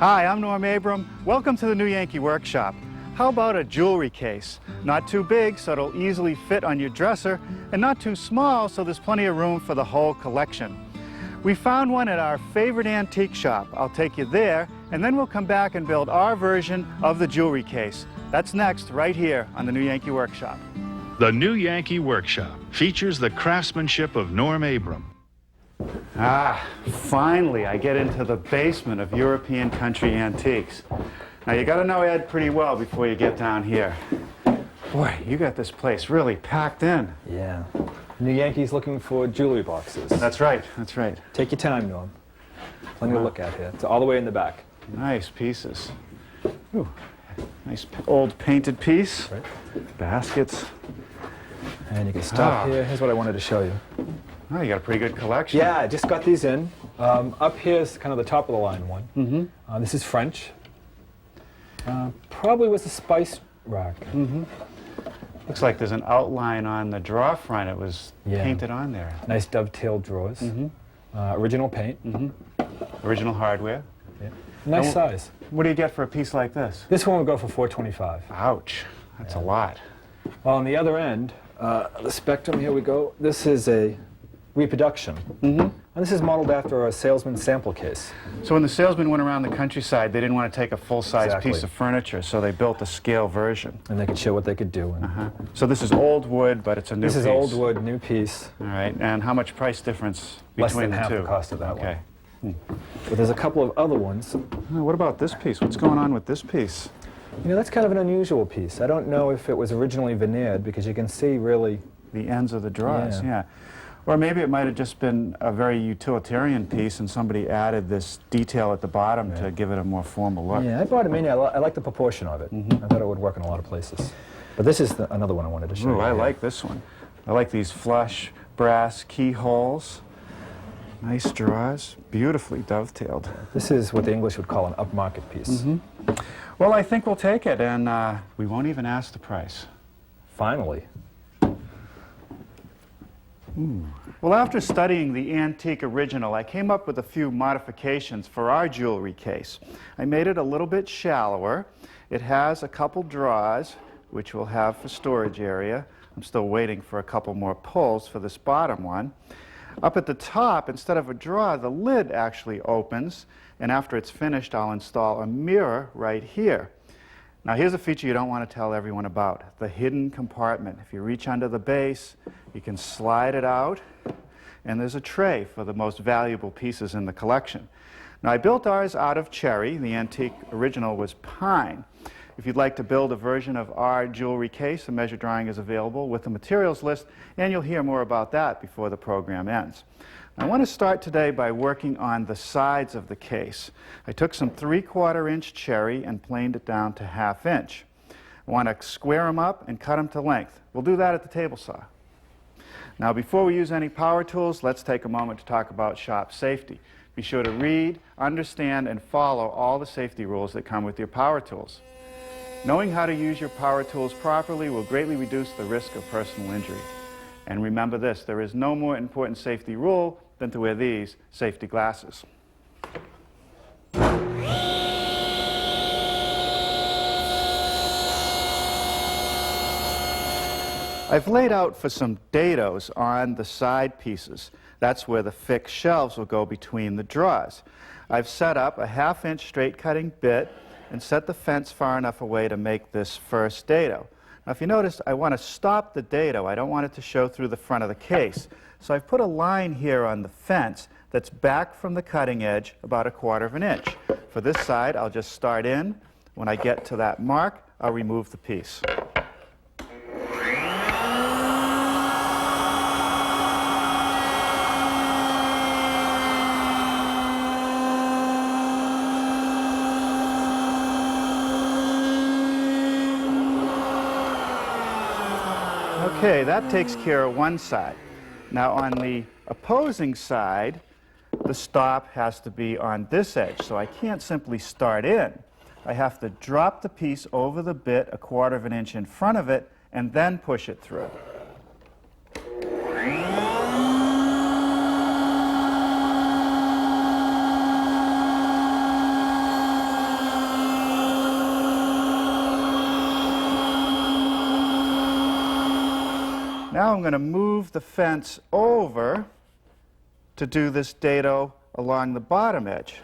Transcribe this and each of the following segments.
Hi, I'm Norm Abram. Welcome to the new Yankee Workshop. How about a jewelry case? Not too big so it'll easily fit on your dresser, and not too small so there's plenty of room for the whole collection. We found one at our favorite antique shop. I'll take you there, and then we'll come back and build our version of the jewelry case. That's next, right here on the new Yankee Workshop. The new Yankee Workshop features the craftsmanship of Norm Abram. Finally I get into the basement of European country antiques. Now you got to know Ed pretty well before you get down here. Boy, you got this place really packed in. Yeah. New Yankee's looking for jewelry boxes. That's right, that's right. Take your time, Norm. Plenty to look at here. It's all the way in the back. Nice pieces. Ooh, nice old painted piece. Right. Baskets. And you can stop here. Here's what I wanted to show you. Oh, you got a pretty good collection. Yeah, I just got these in. Up here is kind of the top of the line one. Mm-hmm. This is French. Probably was a spice rack. Mm-hmm. Looks like there's an outline on the drawer front. It was painted on there. Nice dovetailed drawers. Mm-hmm. Original paint. Mm-hmm. Original hardware. Yeah. Nice size. What do you get for a piece like this? This one would go for $425. Ouch. That's a lot. Well, on the other end, the spectrum, here we go. This is a reproduction. Mm-hmm. And this is modeled after a salesman's sample case. So when the salesman went around the countryside, they didn't want to take a full-size piece of furniture, so they built a scale version. And they could show what they could do. So this is old wood, but it's a new piece. This is old wood, new piece. All right. And how much price difference between the two? Less than half the cost of that okay. one. But there's a couple of other ones. What about this piece? What's going on with this piece? You know, that's kind of an unusual piece. I don't know if it was originally veneered, because you can see really the ends of the drawers, yeah. Or maybe it might have just been a very utilitarian piece and somebody added this detail at the bottom to give it a more formal look. Yeah, I bought them in. I like the proportion of it. I thought it would work in a lot of places. But this is another one I wanted to show you. I like this one. I like these flush brass keyholes. Nice drawers, beautifully dovetailed. This is what the English would call an upmarket piece. Well, I think we'll take it, and we won't even ask the price. Finally. Well, after studying the antique original, I came up with a few modifications for our jewelry case. I made it a little bit shallower. It has a couple drawers, which we'll have for storage area. I'm still waiting for a couple more pulls for this bottom one. Up at the top, instead of a drawer, the lid actually opens, and after it's finished, I'll install a mirror right here. Now here's a feature you don't want to tell everyone about, the hidden compartment. If you reach under the base, you can slide it out, and there's a tray for the most valuable pieces in the collection. Now I built ours out of cherry. The antique original was pine. If you'd like to build a version of our jewelry case, a measure drawing is available with the materials list, and you'll hear more about that before the program ends. I want to start today by working on the sides of the case. I took some 3/4 inch cherry and planed it down to 1/2 inch. I want to square them up and cut them to length. We'll do that at the table saw. Now before we use any power tools, let's take a moment to talk about shop safety. Be sure to read, understand, and follow all the safety rules that come with your power tools. Knowing how to use your power tools properly will greatly reduce the risk of personal injury. And remember this, there is no more important safety rule than to wear these safety glasses. I've laid out for some dados on the side pieces. That's where the fixed shelves will go between the drawers. I've set up a 1/2 inch straight cutting bit and set the fence far enough away to make this first dado. Now if you notice, I want to stop the dado. I don't want it to show through the front of the case. So I've put a line here on the fence that's back from the cutting edge about 1/4 inch. For this side, I'll just start in. When I get to that mark, I'll remove the piece. Okay, that takes care of one side. Now on the opposing side, the stop has to be on this edge, so I can't simply start in. I have to drop the piece over the bit 1/4 inch in front of it and then push it through. Now I'm going to move the fence over to do this dado along the bottom edge.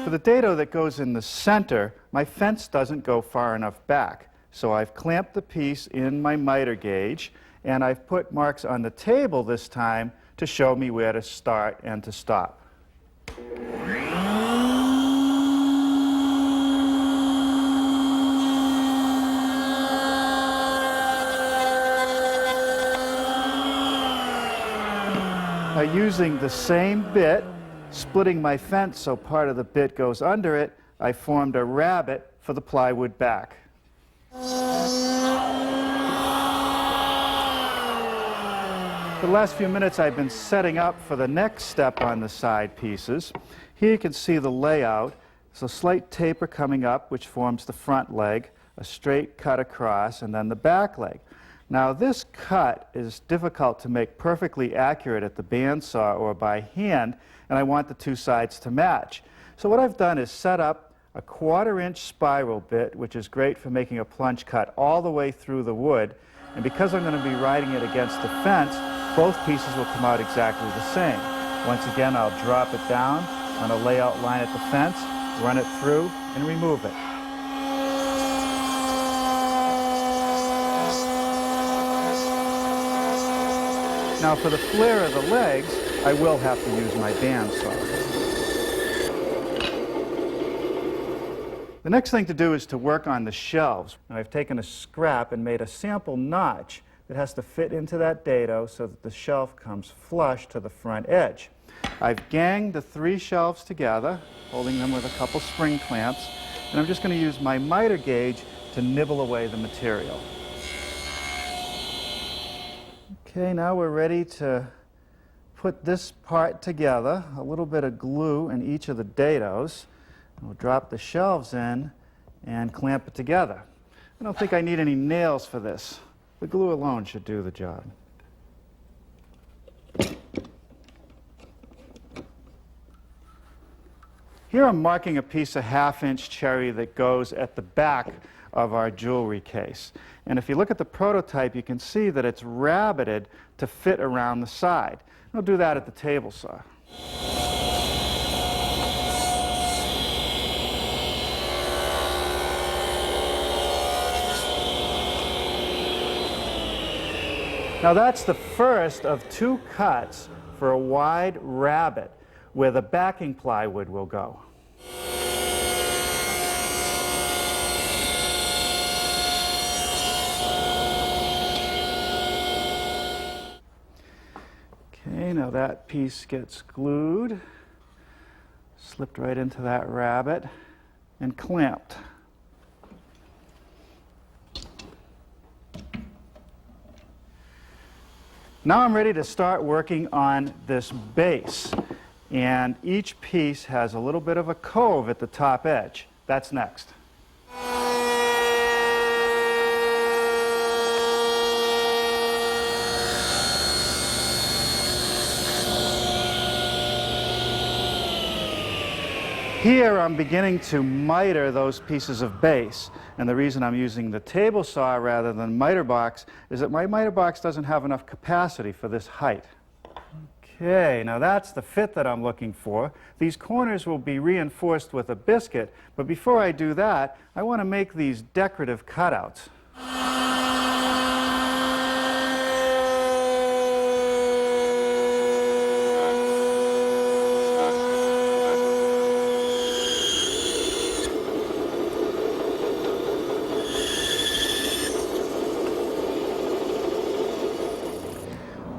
For the dado that goes in the center, my fence doesn't go far enough back. So I've clamped the piece in my miter gauge, and I've put marks on the table this time to show me where to start and to stop. By using the same bit, splitting my fence so part of the bit goes under it, I formed a rabbet for the plywood back. For the last few minutes I've been setting up for the next step on the side pieces. Here you can see the layout. There's a slight taper coming up which forms the front leg, a straight cut across, and then the back leg. Now this cut is difficult to make perfectly accurate at the bandsaw or by hand, and I want the two sides to match. So what I've done is set up a 1/4-inch spiral bit, which is great for making a plunge cut all the way through the wood. And because I'm going to be riding it against the fence, both pieces will come out exactly the same. Once again, I'll drop it down on a layout line at the fence, run it through, and remove it. Now for the flare of the legs, I will have to use my bandsaw. The next thing to do is to work on the shelves. And I've taken a scrap and made a sample notch that has to fit into that dado so that the shelf comes flush to the front edge. I've ganged the 3 shelves together, holding them with a couple spring clamps, and I'm just going to use my miter gauge to nibble away the material. Okay, now we're ready to put this part together, a little bit of glue in each of the dados. We'll drop the shelves in and clamp it together. I don't think I need any nails for this. The glue alone should do the job. Here I'm marking a piece of 1/2-inch cherry that goes at the back of our jewelry case. And if you look at the prototype, you can see that it's rabbited to fit around the side. I'll do that at the table saw. Now that's the first of 2 cuts for a wide rabbet where the backing plywood will go. Okay, now that piece gets glued, slipped right into that rabbet, and clamped. Now I'm ready to start working on this base. And each piece has a little bit of a cove at the top edge. That's next. Here I'm beginning to miter those pieces of base, and the reason I'm using the table saw rather than miter box is that my miter box doesn't have enough capacity for this height. Okay, now that's the fit that I'm looking for. These corners will be reinforced with a biscuit, but before I do that, I want to make these decorative cutouts.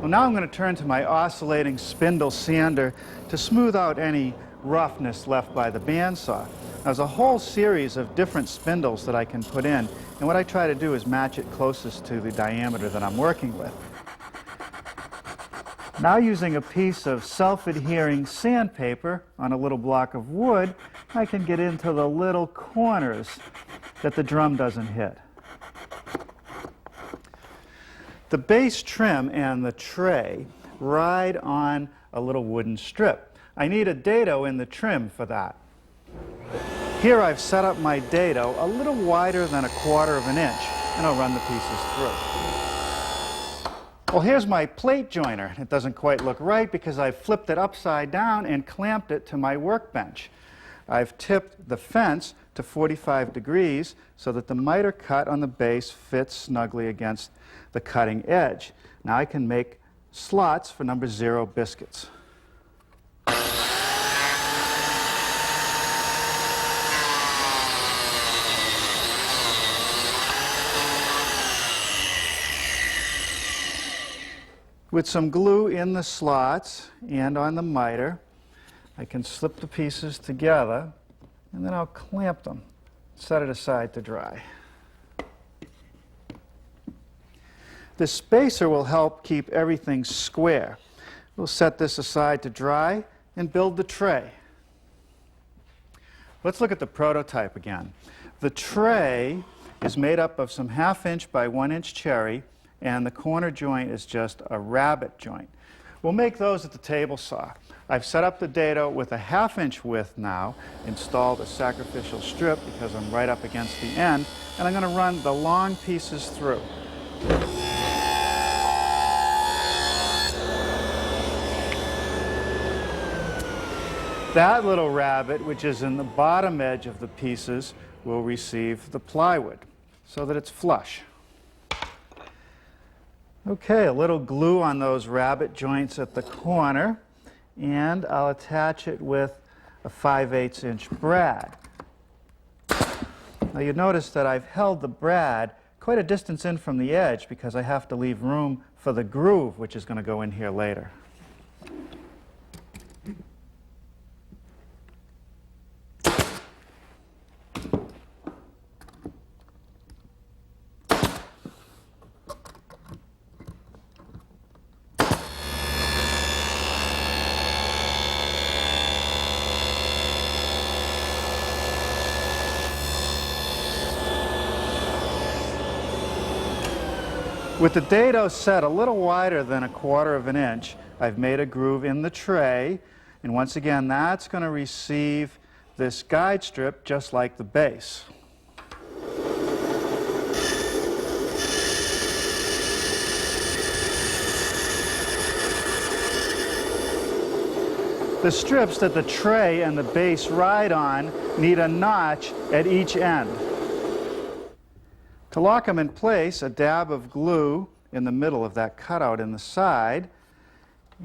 Well, now I'm going to turn to my oscillating spindle sander to smooth out any roughness left by the bandsaw. There's a whole series of different spindles that I can put in, and what I try to do is match it closest to the diameter that I'm working with. Now using a piece of self-adhering sandpaper on a little block of wood, I can get into the little corners that the drum doesn't hit. The base trim and the tray ride on a little wooden strip. I need a dado in the trim for that. Here I've set up my dado a little wider than 1/4 of an inch, and I'll run the pieces through. Well, here's my plate joiner. It doesn't quite look right because I've flipped it upside down and clamped it to my workbench. I've tipped the fence to 45 degrees so that the miter cut on the base fits snugly against the cutting edge. Now I can make slots for number 0 biscuits. With some glue in the slots and on the miter, I can slip the pieces together, and then I'll clamp them, set it aside to dry. This spacer will help keep everything square. We'll set this aside to dry and build the tray. Let's look at the prototype again. The tray is made up of some 1/2 inch by 1 inch cherry, and the corner joint is just a rabbet joint. We'll make those at the table saw. I've set up the dado with a 1/2 inch width now, installed a sacrificial strip because I'm right up against the end, and I'm going to run the long pieces through. That little rabbet, which is in the bottom edge of the pieces, will receive the plywood so that it's flush. Okay, a little glue on those rabbet joints at the corner, and I'll attach it with a 5/8 inch brad. Now you notice that I've held the brad quite a distance in from the edge because I have to leave room for the groove, which is going to go in here later. With the dado set a little wider than 1/4 of an inch, I've made a groove in the tray, and once again that's going to receive this guide strip just like the base. The strips that the tray and the base ride on need a notch at each end. To lock them in place, a dab of glue in the middle of that cutout in the side,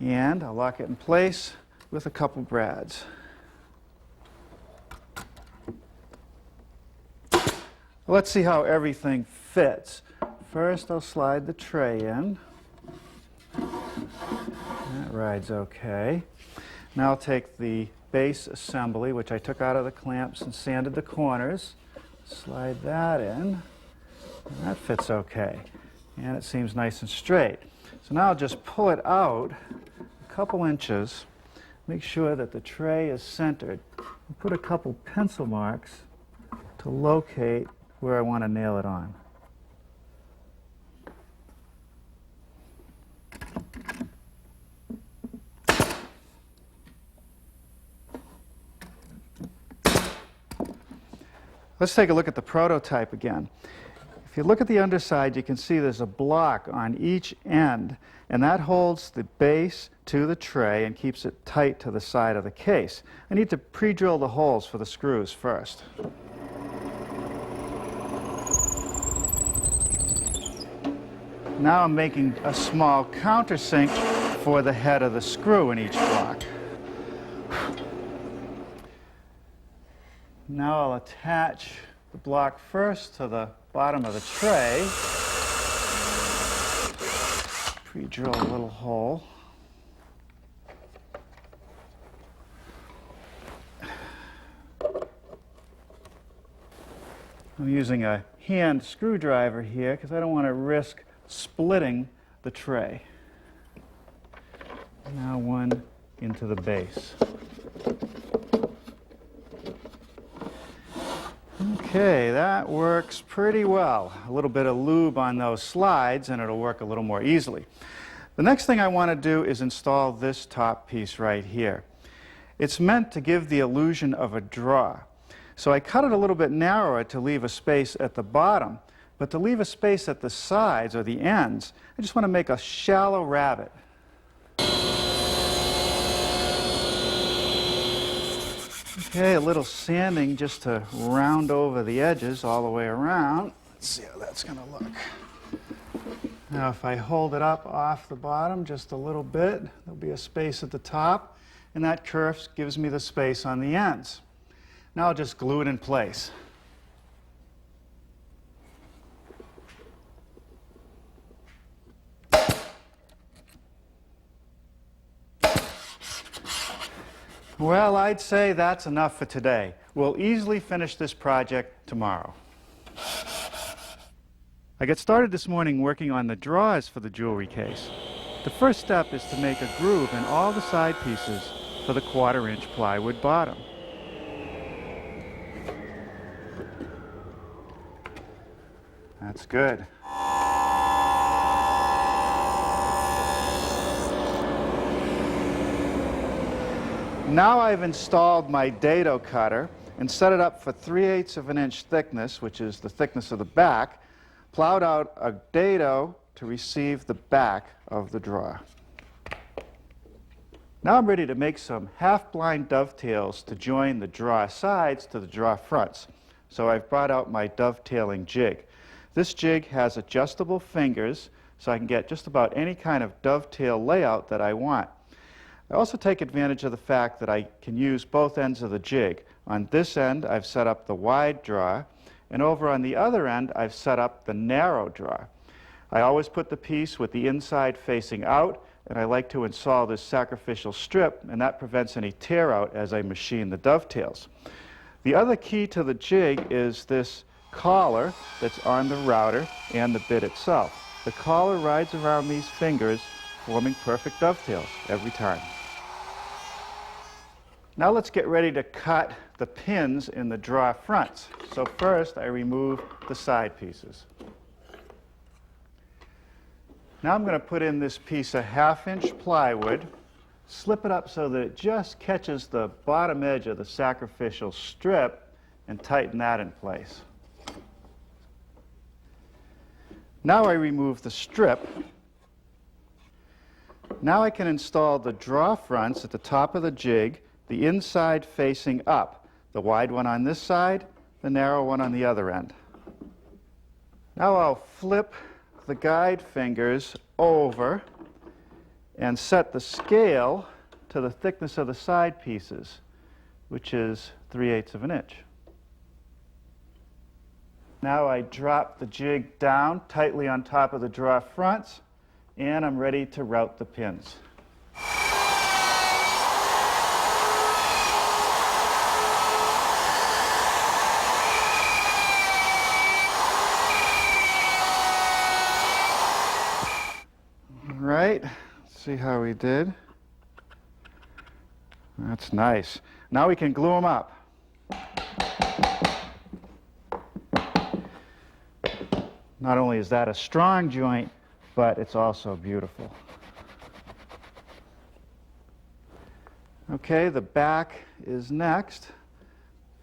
and I'll lock it in place with a couple brads. Let's see how everything fits. First, I'll slide the tray in. That rides okay. Now I'll take the base assembly, which I took out of the clamps and sanded the corners, slide that in. And that fits okay, and it seems nice and straight. So now I'll just pull it out a couple inches, make sure that the tray is centered, and put a couple pencil marks to locate where I want to nail it on. Let's take a look at the prototype again. If you look at the underside, you can see there's a block on each end, and that holds the base to the tray and keeps it tight to the side of the case. I need to pre-drill the holes for the screws first. Now I'm making a small countersink for the head of the screw in each block. Now I'll attach the block first to the bottom of the tray. Pre-drill a little hole. I'm using a hand screwdriver here because I don't want to risk splitting the tray. Now one into the base. Okay, that works pretty well. A little bit of lube on those slides and it'll work a little more easily. The next thing I want to do is install this top piece right here. It's meant to give the illusion of a draw. So I cut it a little bit narrower to leave a space at the bottom. But to leave a space at the sides or the ends, I just want to make a shallow rabbet. Okay, a little sanding just to round over the edges all the way around. Let's see how that's going to look. Now if I hold it up off the bottom just a little bit, there'll be a space at the top, and that curve gives me the space on the ends. Now I'll just glue it in place. Well, I'd say that's enough for today. We'll easily finish this project tomorrow. I got started this morning working on the drawers for the jewelry case. The first step is to make a groove in all the side pieces for the 1/4-inch plywood bottom. That's good. Now I've installed my dado cutter and set it up for 3/8 of an inch thickness, which is the thickness of the back, plowed out a dado to receive the back of the drawer. Now I'm ready to make some half-blind dovetails to join the drawer sides to the drawer fronts. So I've brought out my dovetailing jig. This jig has adjustable fingers, so I can get just about any kind of dovetail layout that I want. I also take advantage of the fact that I can use both ends of the jig. On this end, I've set up the wide drawer, and over on the other end, I've set up the narrow drawer. I always put the piece with the inside facing out, and I like to install this sacrificial strip, and that prevents any tear out as I machine the dovetails. The other key to the jig is this collar that's on the router and the bit itself. The collar rides around these fingers, forming perfect dovetails every time. Now let's get ready to cut the pins in the drawer fronts. So first I remove the side pieces. Now I'm going to put in this piece of 1/2-inch plywood, slip it up so that it just catches the bottom edge of the sacrificial strip, and tighten that in place. Now I remove the strip. Now I can install the drawer fronts at the top of the jig, the inside facing up, the wide one on this side, the narrow one on the other end. Now I'll flip the guide fingers over and set the scale to the thickness of the side pieces, which is 3/8 of an inch. Now I drop the jig down tightly on top of the drawer fronts, and I'm ready to route the pins. Right, let's see how we did. That's nice. Now we can glue them up. Not only is that a strong joint, but it's also beautiful. Okay, the back is next.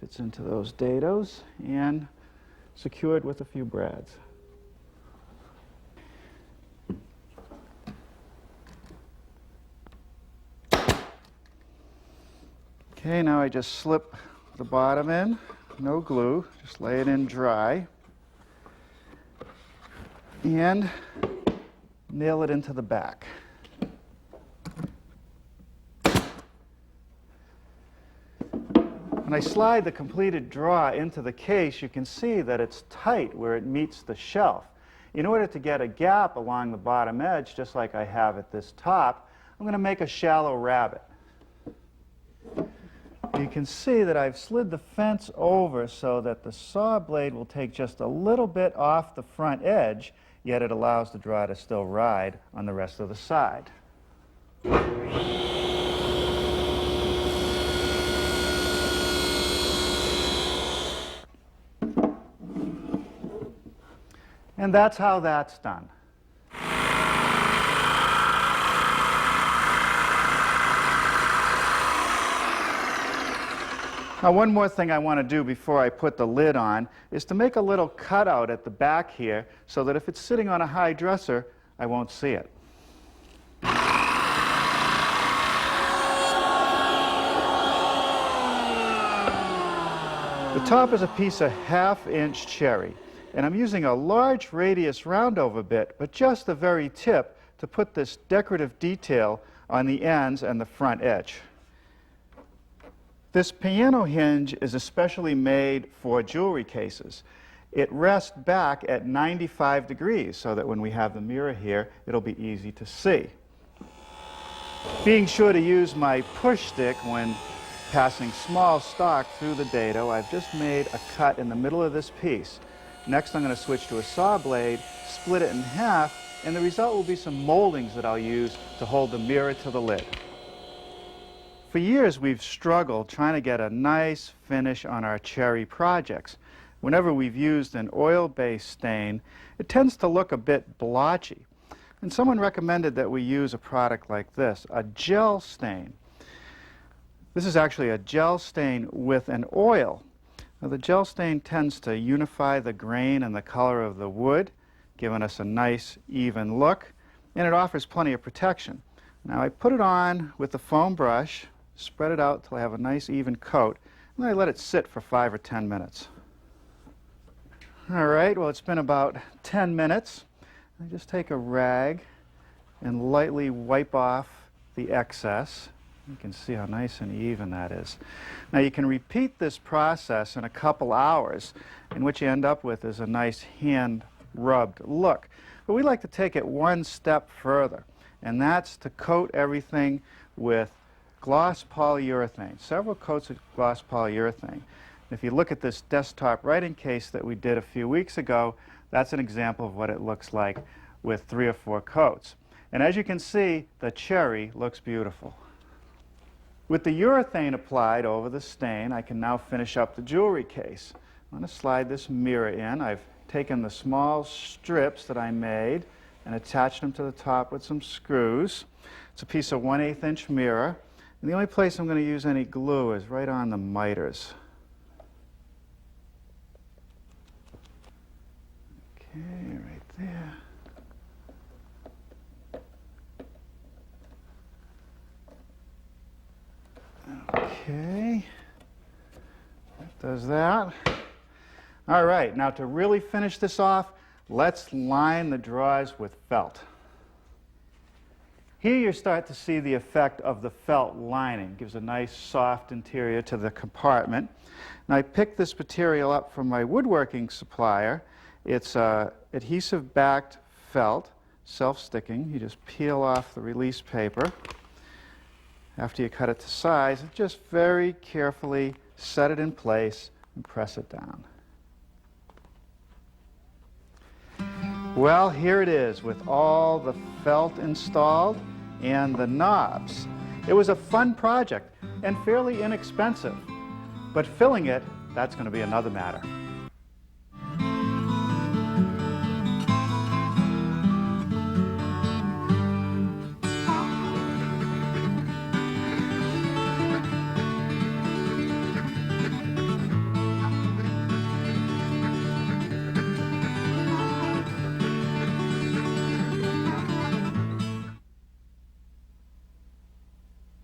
Fits into those dados and secured with a few brads. Okay, now I just slip the bottom in, no glue, just lay it in dry, and nail it into the back. When I slide the completed drawer into the case, you can see that it's tight where it meets the shelf. In order to get a gap along the bottom edge, just like I have at this top, I'm going to make a shallow rabbet. You can see that I've slid the fence over so that the saw blade will take just a little bit off the front edge, yet it allows the drawer to still ride on the rest of the side. And that's how that's done. Now, one more thing I want to do before I put the lid on is to make a little cutout at the back here so that if it's sitting on a high dresser, I won't see it. The top is a piece of 1/2-inch cherry, and I'm using a large radius roundover bit, but just the very tip to put this decorative detail on the ends and the front edge. This piano hinge is especially made for jewelry cases. It rests back at 95 degrees so that when we have the mirror here, it'll be easy to see. Being sure to use my push stick when passing small stock through the dado, I've just made a cut in the middle of this piece. Next, I'm going to switch to a saw blade, split it in half, and the result will be some moldings that I'll use to hold the mirror to the lid. For years, we've struggled trying to get a nice finish on our cherry projects. Whenever we've used an oil-based stain, it tends to look a bit blotchy. And someone recommended that we use a product like this, a gel stain. This is actually a gel stain with an oil. Now, the gel stain tends to unify the grain and the color of the wood, giving us a nice, even look, and it offers plenty of protection. Now, I put it on with the foam brush, spread it out till I have a nice, even coat, and then I let it sit for 5 or 10 minutes. All right, well, it's been about 10 minutes. I just take a rag and lightly wipe off the excess. You can see how nice and even that is. Now, you can repeat this process in a couple hours, and what you end up with is a nice hand-rubbed look. But we like to take it one step further, and that's to coat everything with gloss polyurethane, several coats of gloss polyurethane. If you look at this desktop writing case that we did a few weeks ago, that's an example of what it looks like with 3 or 4 coats. And as you can see, the cherry looks beautiful. With the urethane applied over the stain, I can now finish up the jewelry case. I'm going to slide this mirror in. I've taken the small strips that I made and attached them to the top with some screws. It's a piece of 1/8 inch mirror. And the only place I'm going to use any glue is right on the miters. Okay, right there. Okay, that does that. All right, now to really finish this off, let's line the drawers with felt. Here you start to see the effect of the felt lining. It gives a nice soft interior to the compartment. Now I picked this material up from my woodworking supplier. It's adhesive-backed felt, self-sticking. You just peel off the release paper. After you cut it to size, just very carefully set it in place and press it down. Well, here it is with all the felt installed and the knobs. It was a fun project and fairly inexpensive, but filling it, that's going to be another matter.